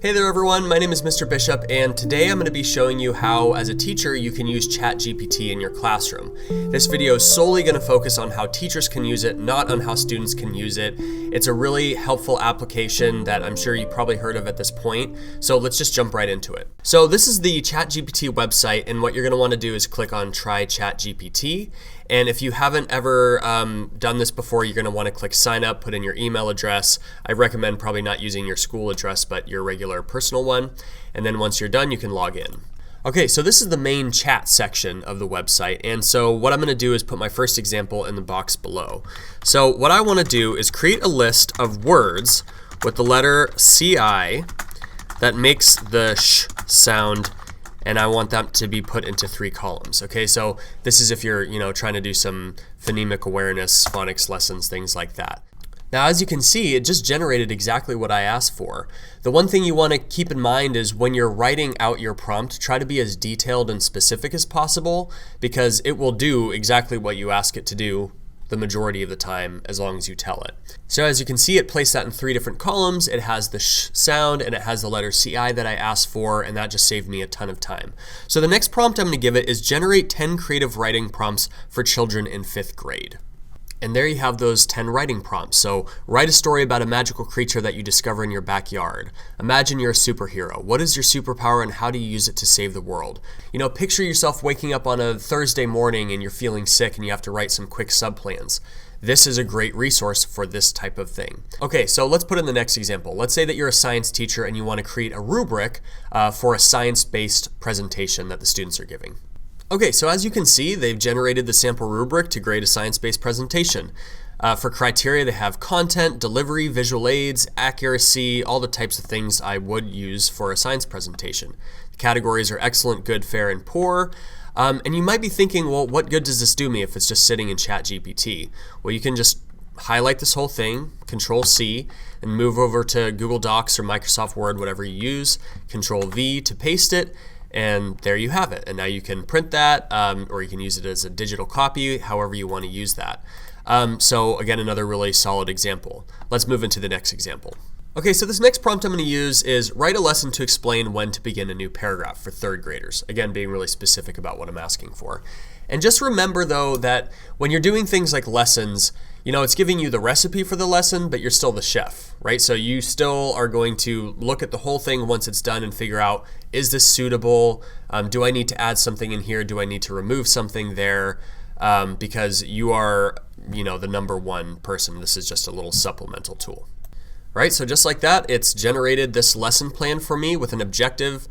Hey there everyone, my name is Mr. Bishop, and today I'm going to be showing you how, as a teacher, you can use ChatGPT in your classroom. This video is solely going to focus on how teachers can use it, not on how students can use it. It's a really helpful application that I'm sure you probably heard of at this point, so let's just jump right into it. So this is the ChatGPT website, and what you're going to want to do is click on Try ChatGPT. And if you haven't ever done this before, you're going to want to click sign up, put in your email address. I recommend probably not using your school address, but your regular personal one. And then once you're done, you can log in. Okay, so this is the main chat section of the website. And so what I'm going to do is put my first example in the box below. So what I want to do is create a list of words with the letter CI that makes the sh sound, and I want that to be put into 3 columns. Okay, so this is if you're trying to do some phonemic awareness, phonics lessons, things like that. Now, as you can see, it just generated exactly what I asked for. The one thing you want to keep in mind is when you're writing out your prompt, try to be as detailed and specific as possible, because it will do exactly what you ask it to do the majority of the time, as long as you tell it. So as you can see, it placed that in 3 different columns. It has the sh sound and it has the letter CI that I asked for, and that just saved me a ton of time. So the next prompt I'm going to give it is generate 10 creative writing prompts for children in 5th grade. And there you have those 10 writing prompts. So write a story about a magical creature that you discover in your backyard. Imagine you're a superhero. What is your superpower and how do you use it to save the world? Picture yourself waking up on a Thursday morning and you're feeling sick and you have to write some quick subplans. This is a great resource for this type of thing. Okay, so let's put in the next example. Let's say that you're a science teacher and you want to create a rubric for a science-based presentation that the students are giving. Okay, so as you can see, they've generated the sample rubric to grade a science-based presentation. For criteria, they have content, delivery, visual aids, accuracy, all the types of things I would use for a science presentation. The categories are excellent, good, fair, and poor. And you might be thinking, well, what good does this do me if it's just sitting in ChatGPT? Well, you can just highlight this whole thing, Control-C, and move over to Google Docs or Microsoft Word, whatever you use, Control-V to paste it, and there you have it. And now you can print that, or you can use it as a digital copy, however you want to use that. So again, another really solid example. Let's move into the next example. Okay, so this next prompt I'm going to use is write a lesson to explain when to begin a new paragraph for 3rd graders. Again, being really specific about what I'm asking for. And just remember though that when you're doing things like lessons, it's giving you the recipe for the lesson, but you're still the chef, right? So you still are going to look at the whole thing once it's done and figure out, is this suitable? Do I need to add something in here? Do I need to remove something there? Because you are, the number one person. This is just a little supplemental tool. Right, so just like that, it's generated this lesson plan for me with an objective.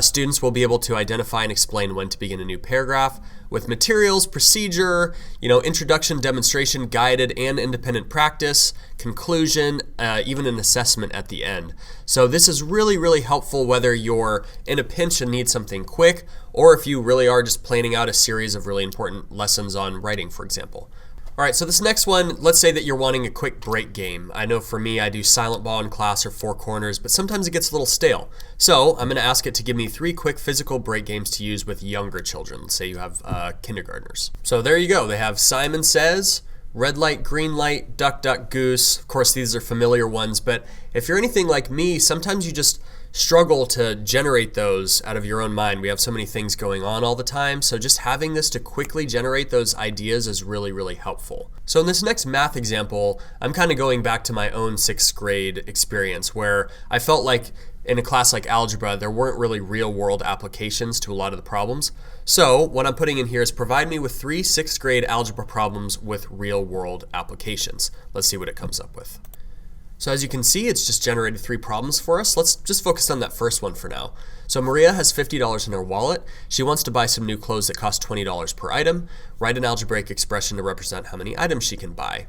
Students will be able to identify and explain when to begin a new paragraph with materials, procedure, introduction, demonstration, guided and independent practice, conclusion, even an assessment at the end. So this is really, really helpful whether you're in a pinch and need something quick, or if you really are just planning out a series of really important lessons on writing, for example. All right, so this next one, let's say that you're wanting a quick break game. I know for me, I do silent ball in class or 4 corners, but sometimes it gets a little stale. So I'm going to ask it to give me 3 quick physical break games to use with younger children. Let's say you have kindergartners. So there you go. They have Simon Says, Red Light, Green Light, Duck, Duck, Goose. Of course, these are familiar ones, but if you're anything like me, sometimes you just struggle to generate those out of your own mind. We have so many things going on all the time, so just having this to quickly generate those ideas is really, really helpful. So in this next math example, I'm kind of going back to my own 6th grade experience where I felt like in a class like Algebra, there weren't really real-world applications to a lot of the problems. So what I'm putting in here is provide me with 3 6th grade algebra problems with real-world applications. Let's see what it comes up with. So as you can see, it's just generated 3 problems for us. Let's just focus on that first one for now. So Maria has $50 in her wallet. She wants to buy some new clothes that cost $20 per item. Write an algebraic expression to represent how many items she can buy.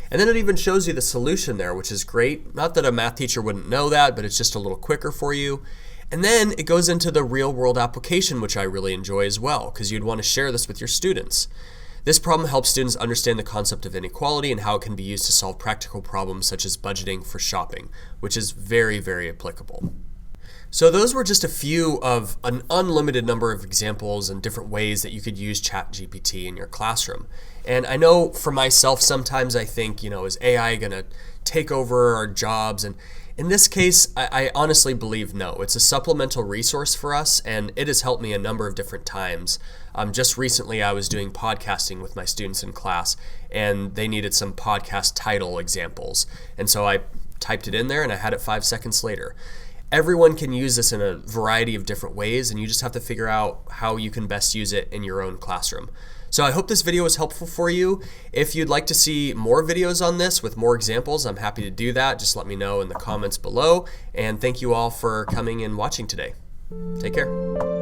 And then it even shows you the solution there, which is great. Not that a math teacher wouldn't know that, but it's just a little quicker for you. And then it goes into the real world application, which I really enjoy as well, because you'd want to share this with your students. This problem helps students understand the concept of inequality and how it can be used to solve practical problems such as budgeting for shopping, which is very, very applicable. So those were just a few of an unlimited number of examples and different ways that you could use ChatGPT in your classroom. And I know for myself, sometimes I think, is AI going to take over our jobs? And In this case, I honestly believe no. It's a supplemental resource for us, and it has helped me a number of different times. Just recently, I was doing podcasting with my students in class, and they needed some podcast title examples. And so I typed it in there, and I had it 5 seconds later. Everyone can use this in a variety of different ways, and you just have to figure out how you can best use it in your own classroom. So I hope this video was helpful for you. If you'd like to see more videos on this with more examples, I'm happy to do that. Just let me know in the comments below. And thank you all for coming and watching today. Take care.